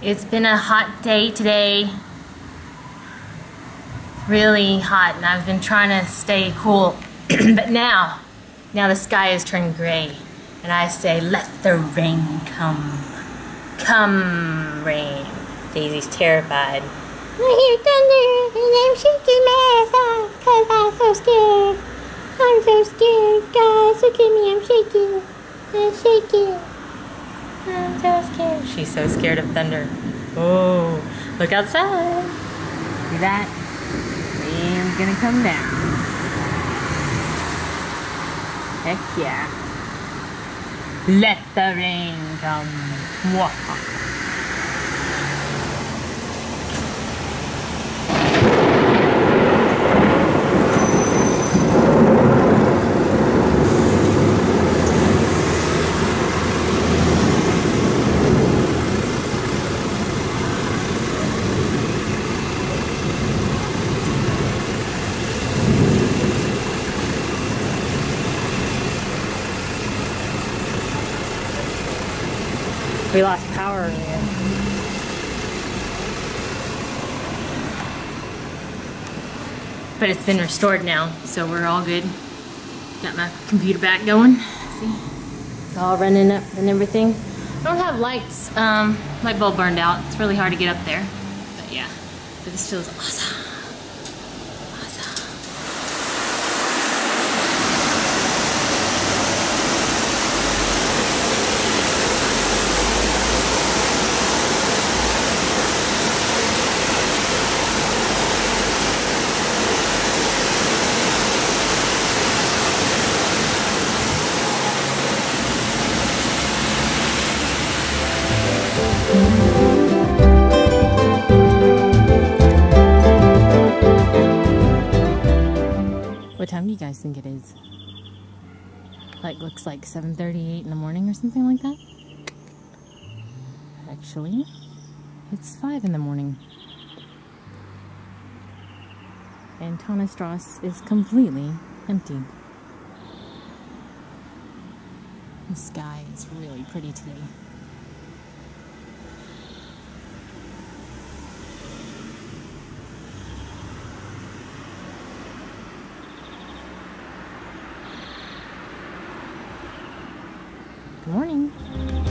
It's been a hot day today. Really hot, and I've been trying to stay cool. But now the sky is turning gray, and I say, let the rain come. Come, rain. Daisy's terrified. I hear thunder, and I'm shaking my ass off, 'cause I'm so scared. I'm so scared, guys. Look at me, I'm shaking. I'm shaking. I'm so scared. She's so scared of thunder. Oh, look outside. See that? Rain's gonna come down. Heck yeah. Let the rain come. Mwah. We lost power earlier. But it's been restored now, so we're all good. Got my computer back going. See? It's all running up and everything. I don't have lights. Light bulb burned out. It's really hard to get up there. But yeah, but this feels awesome. What time do you guys think it is? Like, looks like 7:38 in the morning or something like that? Actually, it's 5 in the morning. And Tannerstrasse is completely empty. The sky is really pretty today. Good morning.